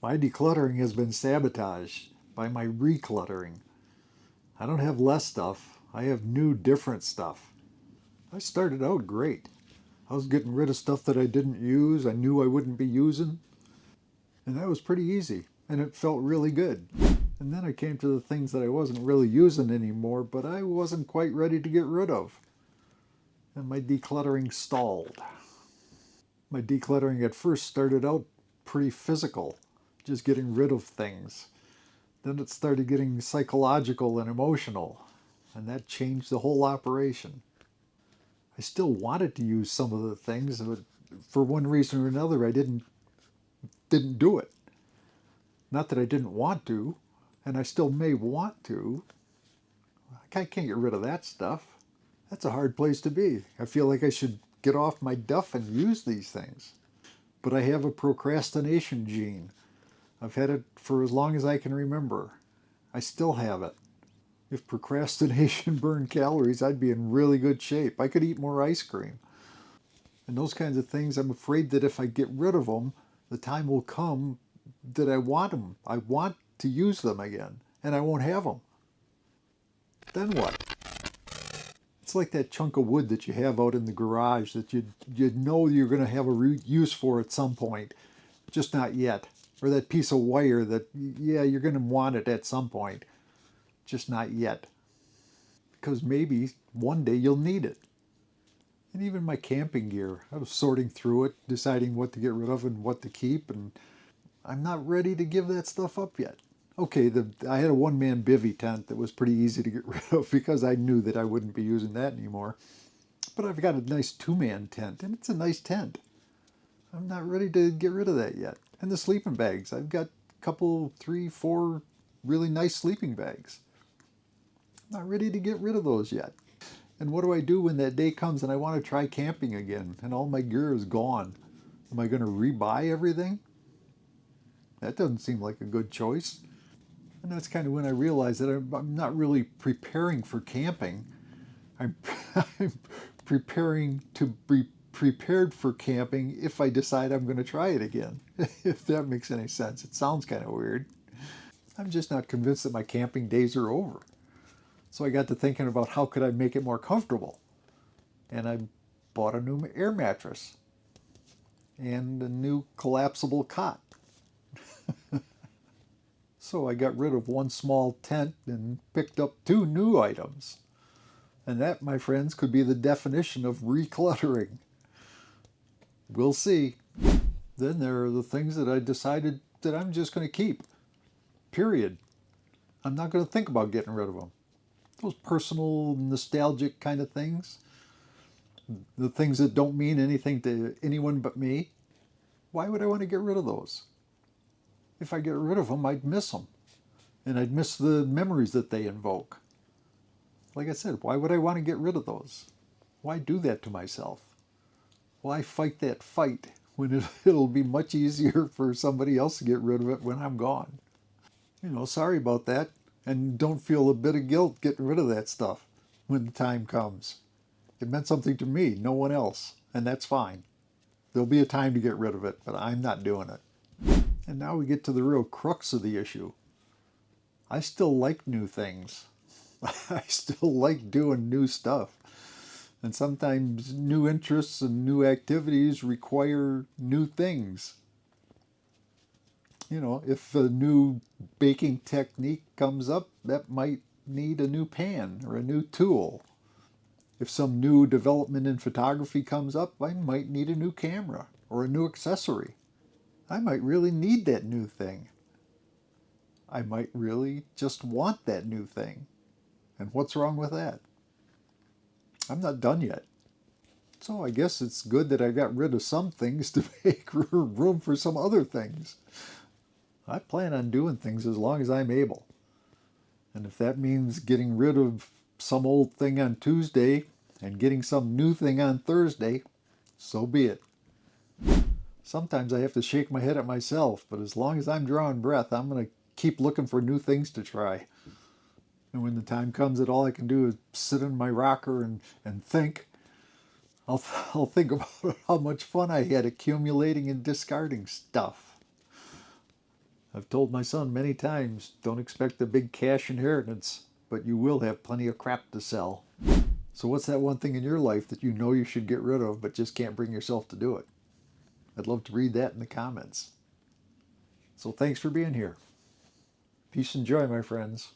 My decluttering has been sabotaged by my recluttering. I don't have less stuff, I have new, different stuff. I started out great. I was getting rid of stuff that I didn't use, I knew I wouldn't be using, and that was pretty easy, and it felt really good. And then I came to the things that I wasn't really using anymore, but I wasn't quite ready to get rid of. And my decluttering stalled. My decluttering at first started out pretty physical, just getting rid of things. Then it started getting psychological and emotional, and that changed the whole operation. I still wanted to use some of the things, but for one reason or another, I didn't do it. Not that I didn't want to, and I still may want to. I can't get rid of that stuff. That's a hard place to be. I feel like I should get off my duff and use these things. But I have a procrastination gene. I've had it for as long as I can remember. I still have it. If procrastination burned calories, I'd be in really good shape. I could eat more ice cream. And those kinds of things, I'm afraid that if I get rid of them, the time will come that I want them. I want to use them again, and I won't have them. Then what? It's like that chunk of wood that you have out in the garage that you know you're going to have a use for at some point, just not yet. Or that piece of wire that, yeah, you're going to want it at some point, just not yet. Because maybe one day you'll need it. And even my camping gear, I was sorting through it, deciding what to get rid of and what to keep, and I'm not ready to give that stuff up yet. Okay, I had a one-man bivy tent that was pretty easy to get rid of because I knew that I wouldn't be using that anymore. But I've got a nice two-man tent, and it's a nice tent. I'm not ready to get rid of that yet. And the sleeping bags, I've got a couple, 3, 4 really nice sleeping bags. I'm not ready to get rid of those yet. And what do I do when that day comes and I want to try camping again and all my gear is gone? Am I going to rebuy everything? That doesn't seem like a good choice. And that's kind of when I realized that I'm not really preparing for camping. I'm, I'm preparing to be prepared for camping if I decide I'm going to try it again. If that makes any sense. It sounds kind of weird. I'm just not convinced that my camping days are over. So I got to thinking about how could I make it more comfortable. And I bought a new air mattress and a new collapsible cot. So I got rid of one small tent and picked up 2 new items. And that, my friends, could be the definition of recluttering. We'll see. Then there are the things that I decided that I'm just going to keep. Period. I'm not going to think about getting rid of them. Those personal, nostalgic kind of things. The things that don't mean anything to anyone but me. Why would I want to get rid of those? If I get rid of them, I'd miss them. And I'd miss the memories that they invoke. Like I said, why would I want to get rid of those? Why do that to myself? Why fight that fight when it'll be much easier for somebody else to get rid of it when I'm gone? Sorry about that. And don't feel a bit of guilt getting rid of that stuff when the time comes. It meant something to me, no one else. And that's fine. There'll be a time to get rid of it, but I'm not doing it. And now we get to the real crux of the issue. I still like new things. I still like doing new stuff. And sometimes new interests and new activities require new things. If a new baking technique comes up, that might need a new pan or a new tool. If some new development in photography comes up, I might need a new camera or a new accessory. I might really need that new thing. I might really just want that new thing. And what's wrong with that? I'm not done yet. So I guess it's good that I got rid of some things to make room for some other things. I plan on doing things as long as I'm able. And if that means getting rid of some old thing on Tuesday and getting some new thing on Thursday, so be it. Sometimes I have to shake my head at myself, but as long as I'm drawing breath, I'm going to keep looking for new things to try. And when the time comes that all I can do is sit in my rocker and think, I'll think about how much fun I had accumulating and discarding stuff. I've told my son many times, don't expect a big cash inheritance, but you will have plenty of crap to sell. So what's that one thing in your life that you know you should get rid of, but just can't bring yourself to do it? I'd love to read that in the comments. So thanks for being here. Peace and joy, my friends.